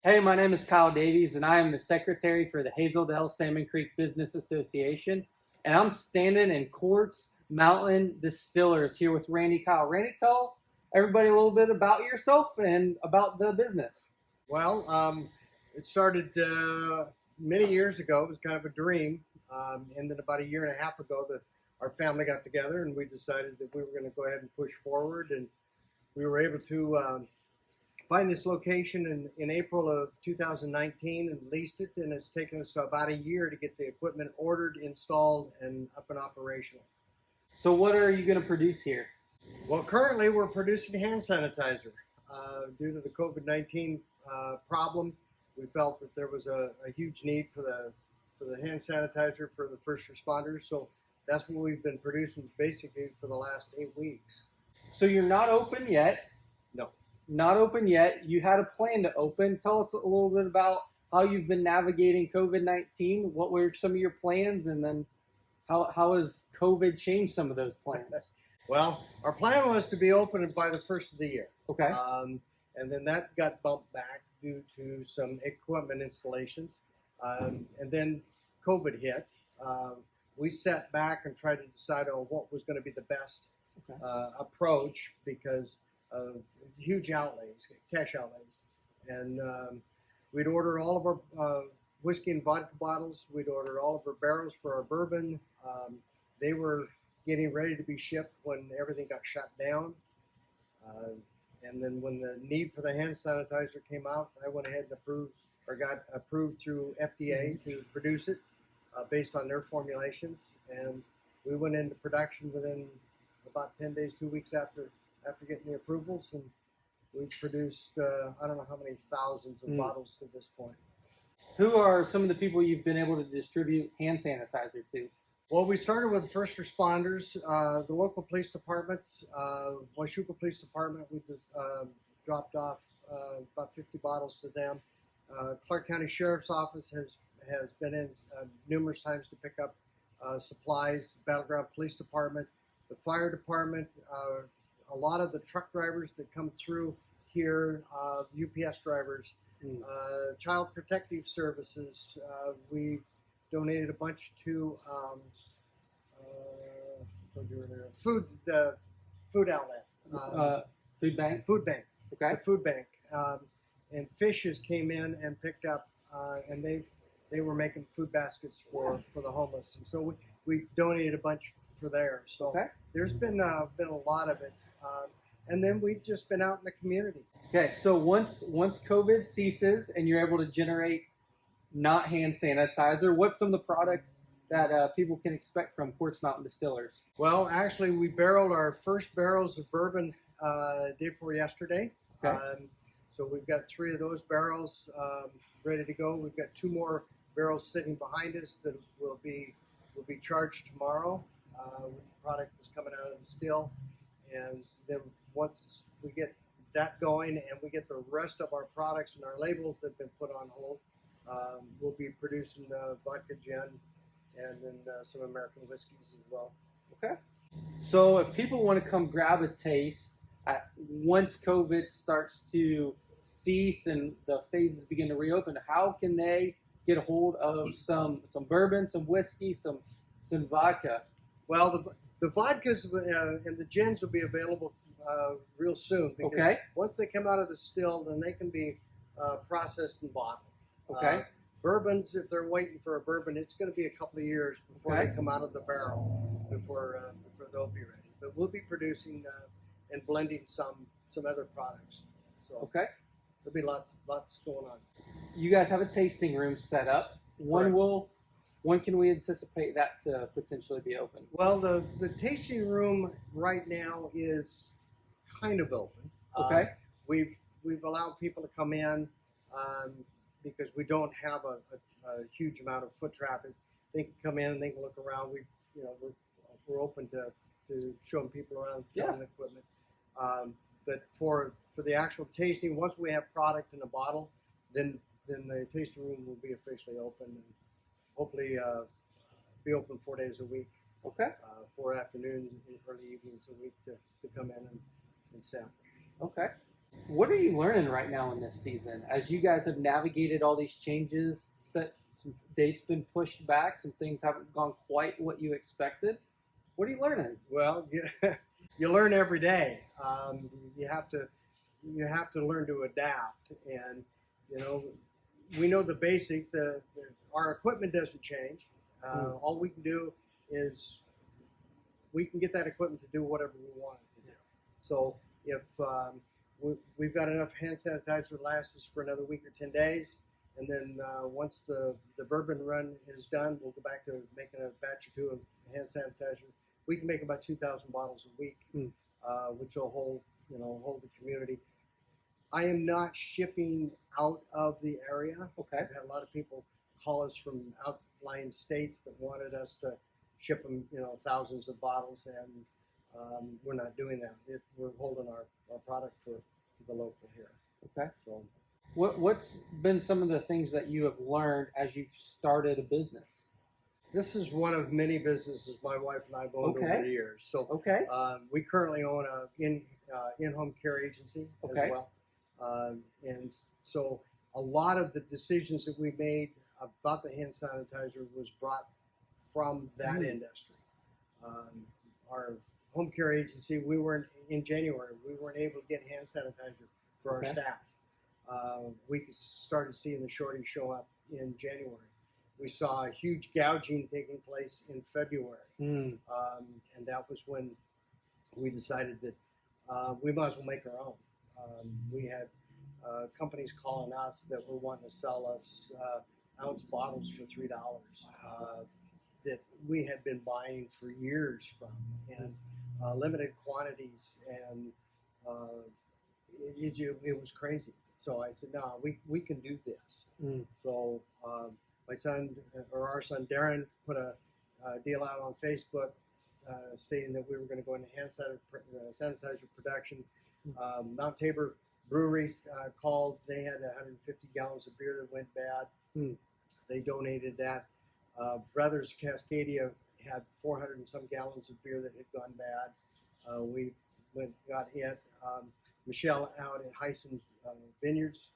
Hey, my name is Kyle Davies, and I am the secretary for the Hazeldale Salmon Creek Business Association. And I'm standing in Quartz Mountain Distillers here with Randy Kyle. Randy, tell everybody a little bit about yourself and about the business. It started many years ago. It was kind of a dream. And then about a year and a half ago, our family got together and we decided that we were going to go ahead and push forward. And we were able to find this location in April of 2019 and leased it. And it's taken us about a year to get the equipment ordered, installed, and up and operational. So, what are you going to produce here? Well, currently we're producing hand sanitizer. Due to the COVID-19 problem, we felt that there was a huge need for the hand sanitizer for the first responders. So that's what we've been producing basically for the last 8 weeks. So, you're not open yet. No. Not open yet. You had a plan to open. Tell us a little bit about how you've been navigating COVID-19. What were some of your plans, and then how has COVID changed some of those plans? Well, our plan was to be open by the first of the year. Okay. And then that got bumped back due to some equipment installations. And then COVID hit. We sat back and tried to decide on what was going to be the best approach because of huge outlays, cash outlays. And we'd ordered all of our whiskey and vodka bottles. We'd ordered all of our barrels for our bourbon. They were getting ready to be shipped when everything got shut down. And then when the need for the hand sanitizer came out, I went ahead and got approved through FDA to produce it based on their formulations. And we went into production within about 10 days, 2 weeks after getting the approvals. And we've produced, I don't know how many thousands of bottles to this point. Who are some of the people you've been able to distribute hand sanitizer to? Well, we started with first responders, the local police departments, Washuka Police Department. We just dropped off about 50 bottles to them. Clark County Sheriff's Office has been in numerous times to pick up supplies. Battleground Police Department, the fire department, a lot of the truck drivers that come through here, UPS drivers, Child Protective Services. We donated a bunch to food outlet. Food bank? Food bank. Okay. The food bank. And Fishes came in and picked up, and they were making food baskets for the homeless. And so we donated a bunch for there. So there's been a lot of it. And then we've just been out in the community. Okay, so once COVID ceases and you're able to generate not hand sanitizer, what's some of the products that people can expect from Quartz Mountain Distillers? Well, actually, we barreled our first barrels of bourbon day before yesterday. Okay. So we've got 3 of those barrels ready to go. We've got 2 more barrels sitting behind us that will be charged tomorrow with the product that's coming out of the still. And then once we get that going and we get the rest of our products and our labels that have been put on hold, we'll be producing vodka gin and then some American whiskeys as well. Okay. So if people want to come grab a taste, once COVID starts to cease and the phases begin to reopen, how can they get a hold of some bourbon, some whiskey, some vodka? Well, the vodkas and the gins will be available real soon. Because once they come out of the still, then they can be processed and bottled. Okay. Bourbons, if they're waiting for a bourbon, it's going to be a couple of years before they come out of the barrel, before they'll be ready. But we'll be producing and blending some other products. So there'll be lots going on. You guys have a tasting room set up. When can we anticipate that to potentially be open? Well, the tasting room right now is kind of open. Okay. We've allowed people to come in because we don't have a huge amount of foot traffic. They can come in and they can look around. We're open to showing people around, showing the equipment. But for the actual tasting, once we have product in a bottle, then the tasting room will be officially open and hopefully be open 4 days a week. Okay. 4 afternoons and early evenings a week to come in and sample. Okay. What are you learning right now in this season as you guys have navigated all these changes? Some dates been pushed back, some things haven't gone quite what you expected. What are you learning? Well, you learn every day. You have to learn to adapt, and you know we know the basic. Our equipment doesn't change. All we can do is we can get that equipment to do whatever we want it to do. So if we've got enough hand sanitizer to last us for another week or 10 days, and then once the bourbon run is done, we'll go back to making a batch or two of hand sanitizer. We can make about 2,000 bottles a week, which will hold the community. I am not shipping out of the area. Okay. I've had a lot of people call us from outlying states that wanted us to ship them, thousands of bottles, and we're not doing that. We're holding our product for the local here. Okay. So, What's been some of the things that you have learned as you've started a business? this is one of many businesses my wife and I have owned over the years. So, Okay. we currently own a in-home care agency as well, and so a lot of the decisions that we made about the hand sanitizer was brought from that industry. Our home care agency, in January, we weren't able to get hand sanitizer for our staff. We started seeing the shortage show up in January. We saw a huge gouging taking place in February, and that was when we decided that we might as well make our own. We had companies calling us that were wanting to sell us ounce bottles for $3 that we had been buying for years from, and limited quantities, and it was crazy. So I said, no, we can do this. So our son Darren put a deal out on Facebook stating that we were going to go into hand sanitizer production. Mount Tabor Breweries called. They had 150 gallons of beer that went bad. They donated that. Brothers Cascadia had 400 and some gallons of beer that had gone bad. We got it. Michelle out at Hyson Vineyards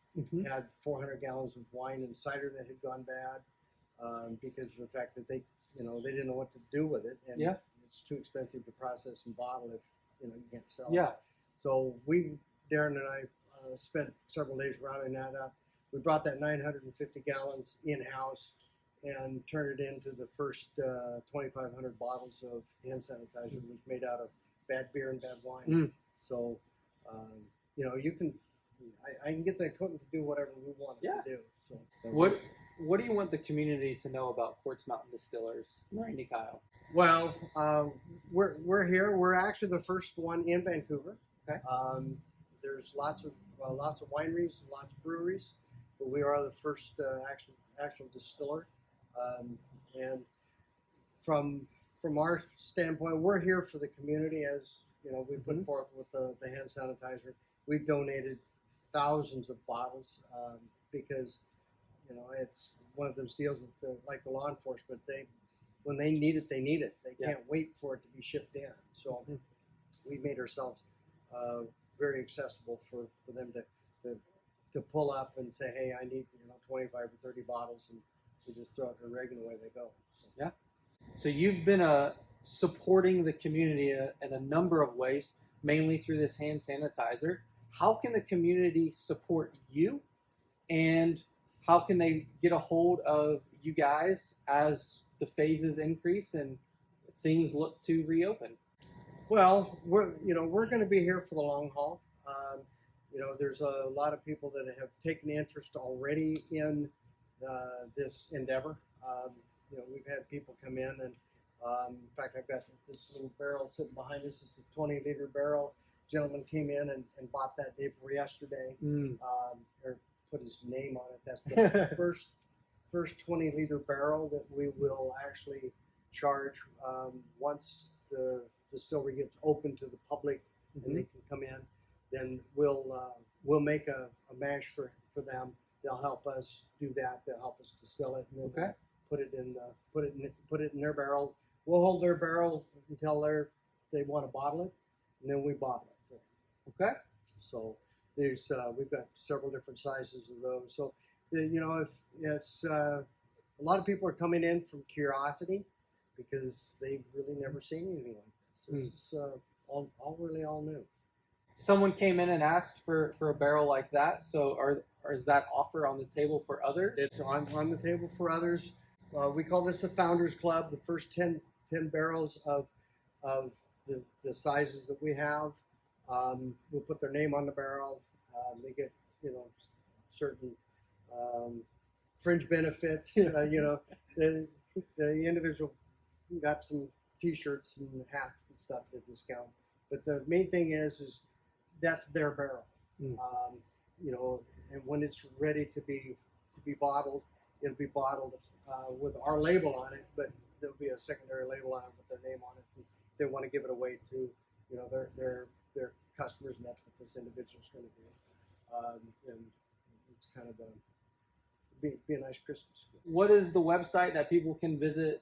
had 400 gallons of wine and cider that had gone bad because of the fact that they didn't know what to do with it, and it's too expensive to process and bottle if you can't sell it. So Darren and I spent several days rounding that up. We brought that 950 gallons in-house and turned it into the first 2,500 bottles of hand sanitizer that was made out of bad beer and bad wine. So, I can get the equipment to do whatever we want it to do. So, What do you want the community to know about Quartz Mountain Distillers, Randy Kyle? Well, we're here. We're actually the first one in Vancouver. Okay. There's lots of wineries, lots of breweries, but we are the first actual distiller. And from our standpoint, we're here for the community. As we put forth with the hand sanitizer. We've donated thousands of bottles because it's one of those deals that like the law enforcement, when they need it, they need it. They can't wait for it to be shipped in. So we made ourselves very accessible for them to pull up and say, hey, I need 25 or 30 bottles, and we just throw it in the rig and away they go. So. So you've been supporting the community in a number of ways, mainly through this hand sanitizer. How can the community support you, and how can they get a hold of you guys as the phases increase and things look to reopen? Well, we're going to be here for the long haul. There's a lot of people that have taken interest already in this endeavor. We've had people come in, and in fact, I've got this little barrel sitting behind us. It's a 20-liter barrel. Gentleman came in and bought that day before yesterday, or put his name on it. That's the first 20-liter barrel that we will actually charge once the distillery gets open to the public and they can come in. Then we'll make a mash for them. They'll help us do that. They'll help us distill it, and then put it in their barrel. We'll hold their barrel until they want to bottle it, and then we bottle it for them. Okay. So There's we've got several different sizes of those. So if it's a lot of people are coming in from curiosity because they've really never seen anything like this. This is all new. Someone came in and asked for a barrel like that. So is that offer on the table for others? It's on the table for others. We call this a Founders Club. The first 10 barrels of the sizes that we have, we'll put their name on the barrel. They get certain fringe benefits. The individual got some T-shirts and hats and stuff at a discount. But the main thing is that's their barrel. And when it's ready to be bottled, it'll be bottled with our label on it, but there'll be a secondary label on it with their name on it. And they want to give it away to their customers, and that's what this individual's going to do. And it's kind of be a nice Christmas gift. What is the website that people can visit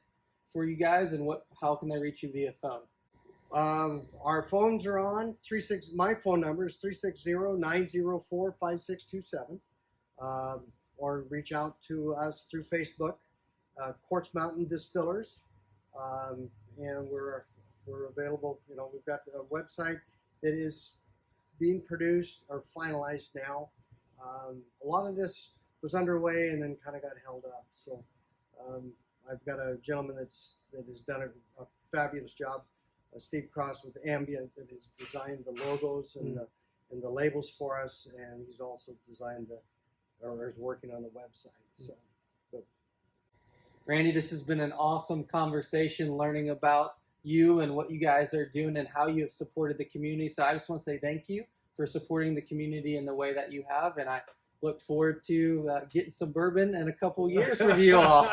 for you guys, and how can they reach you via phone? Our phones are on my phone number is 360-904-5627, or reach out to us through Facebook, Quartz Mountain Distillers, and we're available. We've got a website that is being produced or finalized now. A lot of this was underway and then kind of got held up. So I've got a gentleman that has done a fabulous job. Steve Cross with Ambient, that has designed the logos and the labels for us, and he's also designed or is working on the website. So, Randy, this has been an awesome conversation, learning about you and what you guys are doing and how you have supported the community. So I just want to say thank you for supporting the community in the way that you have, and I look forward to getting some bourbon in a couple years with you all.